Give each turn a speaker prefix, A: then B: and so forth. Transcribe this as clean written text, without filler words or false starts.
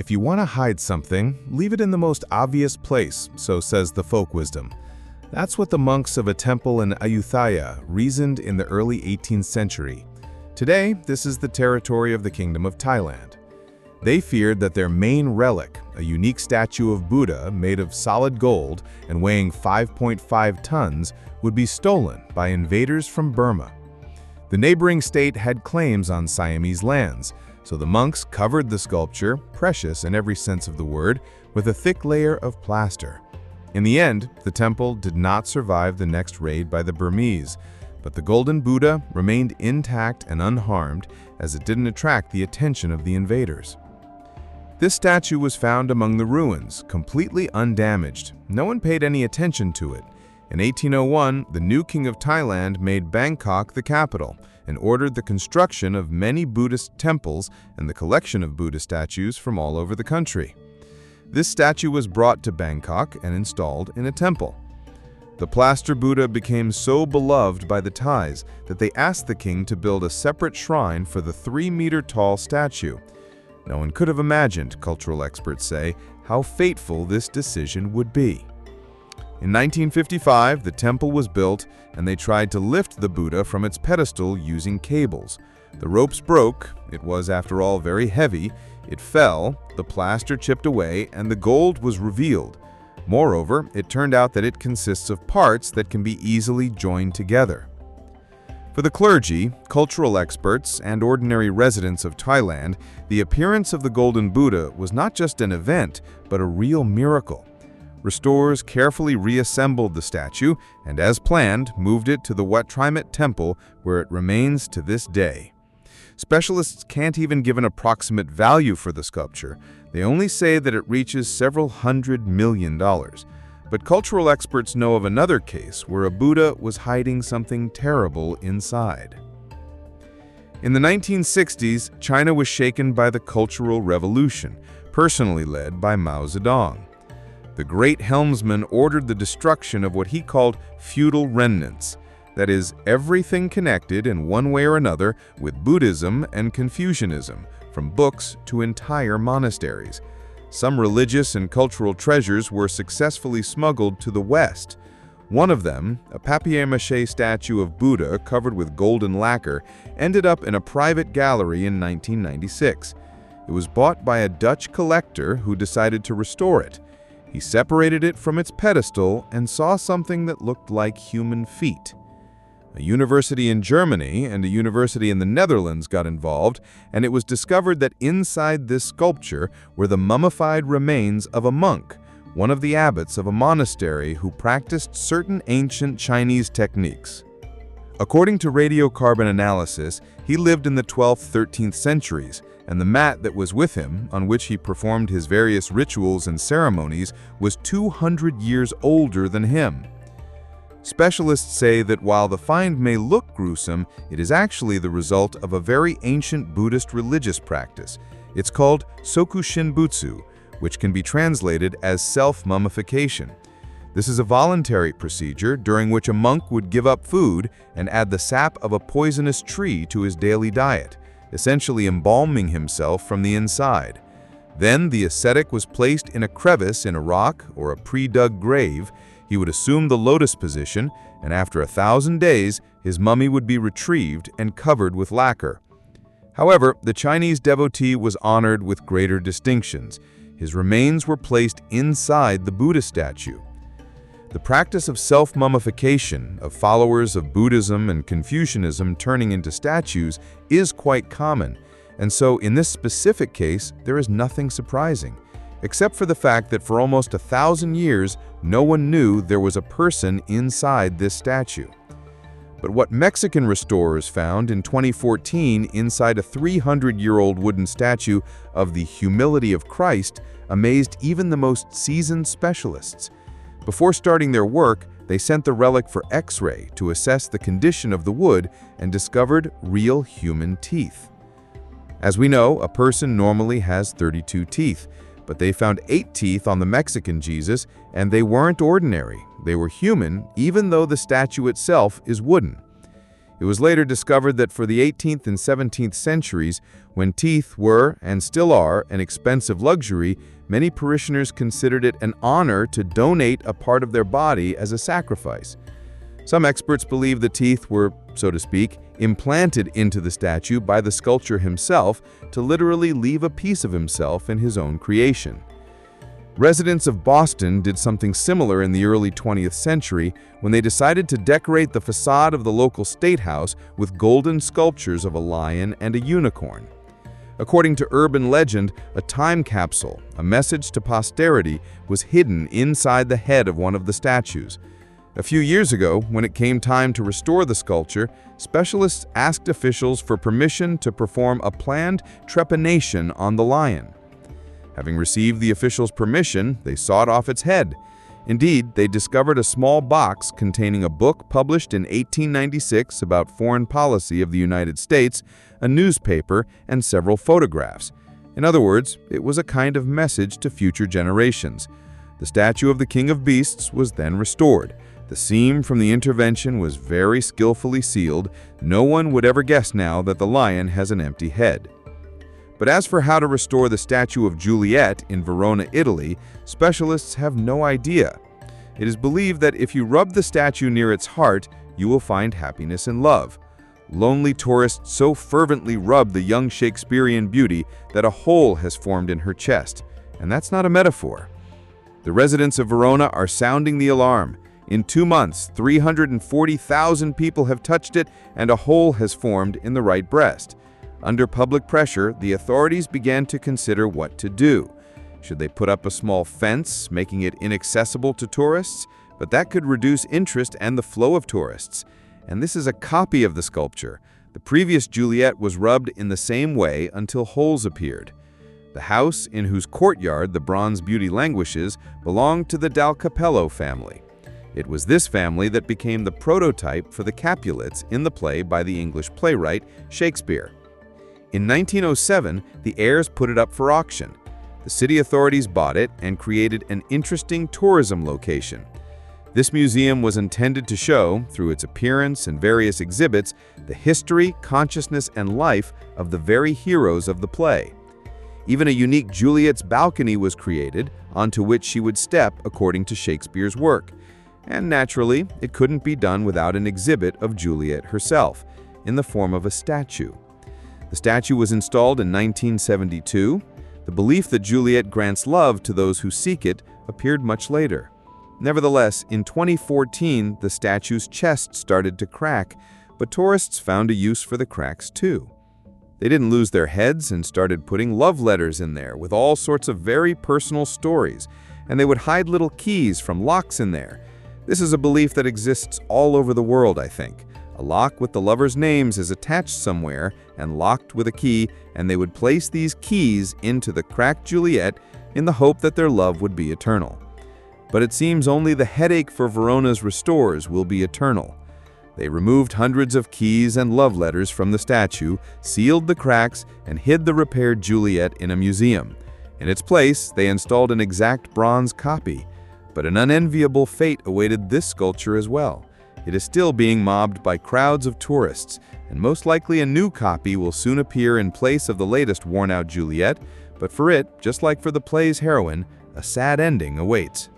A: If you want to hide something, leave it in the most obvious place, so says the folk wisdom. That's what the monks of a temple in Ayutthaya reasoned in the early 18th century. Today, this is the territory of the Kingdom of Thailand. They feared that their main relic, a unique statue of Buddha made of solid gold and weighing 5.5 tons, would be stolen by invaders from Burma. The neighboring state had claims on Siamese lands, so the monks covered the sculpture, precious in every sense of the word, with a thick layer of plaster. In the end, the temple did not survive the next raid by the Burmese, but the golden Buddha remained intact and unharmed as it didn't attract the attention of the invaders. This statue was found among the ruins, completely undamaged. No one paid any attention to it. In 1801, the new king of Thailand made Bangkok the capital and ordered the construction of many Buddhist temples and the collection of Buddha statues from all over the country. This statue was brought to Bangkok and installed in a temple. The plaster Buddha became so beloved by the Thais that they asked the king to build a separate shrine for the 3-meter-tall statue. No one could have imagined, cultural experts say, how fateful this decision would be. In 1955, the temple was built, and they tried to lift the Buddha from its pedestal using cables. The ropes broke. It was, after all, very heavy. It fell, the plaster chipped away, and the gold was revealed. Moreover, it turned out that it consists of parts that can be easily joined together. For the clergy, cultural experts, and ordinary residents of Thailand, the appearance of the golden Buddha was not just an event, but a real miracle. Restorers carefully reassembled the statue and, as planned, moved it to the Wat Trimet Temple, where it remains to this day. Specialists can't even give an approximate value for the sculpture. They only say that it reaches several $100 million. But cultural experts know of another case where a Buddha was hiding something terrible inside. In the 1960s, China was shaken by the Cultural Revolution, personally led by Mao Zedong. The great helmsman ordered the destruction of what he called feudal remnants, that is, everything connected in one way or another with Buddhism and Confucianism, from books to entire monasteries. Some religious and cultural treasures were successfully smuggled to the West. One of them, a papier-mâché statue of Buddha covered with golden lacquer, ended up in a private gallery in 1996. It was bought by a Dutch collector who decided to restore it. He separated it from its pedestal and saw something that looked like human feet. A university in Germany and a university in the Netherlands got involved, and it was discovered that inside this sculpture were the mummified remains of a monk, one of the abbots of a monastery who practiced certain ancient Chinese techniques. According to radiocarbon analysis, he lived in the 12th, 13th centuries, and the mat that was with him, on which he performed his various rituals and ceremonies, was 200 years older than him. Specialists say that while the find may look gruesome, it is actually the result of a very ancient Buddhist religious practice. It's called Soku Shinbutsu, which can be translated as self-mummification. This is a voluntary procedure during which a monk would give up food and add the sap of a poisonous tree to his daily diet, essentially embalming himself from the inside. Then the ascetic was placed in a crevice in a rock or a pre-dug grave. He would assume the lotus position, and after 1,000 days, his mummy would be retrieved and covered with lacquer. However, the Chinese devotee was honored with greater distinctions. His remains were placed inside the Buddha statue. The practice of self-mummification, of followers of Buddhism and Confucianism turning into statues, is quite common, and so in this specific case, there is nothing surprising, except for the fact that for almost 1,000 years, no one knew there was a person inside this statue. But what Mexican restorers found in 2014 inside a 300-year-old wooden statue of the humility of Christ amazed even the most seasoned specialists. Before starting their work, they sent the relic for X-ray to assess the condition of the wood and discovered real human teeth. As we know, a person normally has 32 teeth, but they found 8 teeth on the Mexican Jesus, and they weren't ordinary. They were human, even though the statue itself is wooden. It was later discovered that for the 18th and 17th centuries, when teeth were, and still are, an expensive luxury, many parishioners considered it an honor to donate a part of their body as a sacrifice. Some experts believe the teeth were, so to speak, implanted into the statue by the sculptor himself to literally leave a piece of himself in his own creation. Residents of Boston did something similar in the early 20th century when they decided to decorate the facade of the local state house with golden sculptures of a lion and a unicorn. According to urban legend, a time capsule, a message to posterity, was hidden inside the head of one of the statues. A few years ago, when it came time to restore the sculpture, specialists asked officials for permission to perform a planned trepanation on the lion. Having received the officials' permission, they sawed off its head. Indeed, they discovered a small box containing a book published in 1896 about foreign policy of the United States, a newspaper, and several photographs. In other words, it was a kind of message to future generations. The statue of the King of Beasts was then restored. The seam from the intervention was very skillfully sealed. No one would ever guess now that the lion has an empty head. But as for how to restore the statue of Juliet in Verona, Italy, specialists have no idea. It is believed that if you rub the statue near its heart, you will find happiness and love. Lonely tourists so fervently rub the young Shakespearean beauty that a hole has formed in her chest. And that's not a metaphor. The residents of Verona are sounding the alarm. In 2 months, 340,000 people have touched it, and a hole has formed in the right breast. Under public pressure, the authorities began to consider what to do. Should they put up a small fence, making it inaccessible to tourists? But that could reduce interest and the flow of tourists. And this is a copy of the sculpture. The previous Juliet was rubbed in the same way until holes appeared. The house, in whose courtyard the bronze beauty languishes, belonged to the Dal Capello family. It was this family that became the prototype for the Capulets in the play by the English playwright Shakespeare. In 1907, the heirs put it up for auction. The city authorities bought it and created an interesting tourism location. This museum was intended to show, through its appearance and various exhibits, the history, consciousness, and life of the very heroes of the play. Even a unique Juliet's balcony was created, onto which she would step according to Shakespeare's work. And naturally, it couldn't be done without an exhibit of Juliet herself, in the form of a statue. The statue was installed in 1972. The belief that Juliet grants love to those who seek it appeared much later. Nevertheless, in 2014, the statue's chest started to crack, but tourists found a use for the cracks too. They didn't lose their heads and started putting love letters in there with all sorts of very personal stories, and they would hide little keys from locks in there. This is a belief that exists all over the world, I think. A lock with the lovers' names is attached somewhere and locked with a key, and they would place these keys into the cracked Juliet in the hope that their love would be eternal. But it seems only the headache for Verona's restorers will be eternal. They removed hundreds of keys and love letters from the statue, sealed the cracks, and hid the repaired Juliet in a museum. In its place, they installed an exact bronze copy. But an unenviable fate awaited this sculpture as well. It is still being mobbed by crowds of tourists, and most likely a new copy will soon appear in place of the latest worn-out Juliet, but for it, just like for the play's heroine, a sad ending awaits.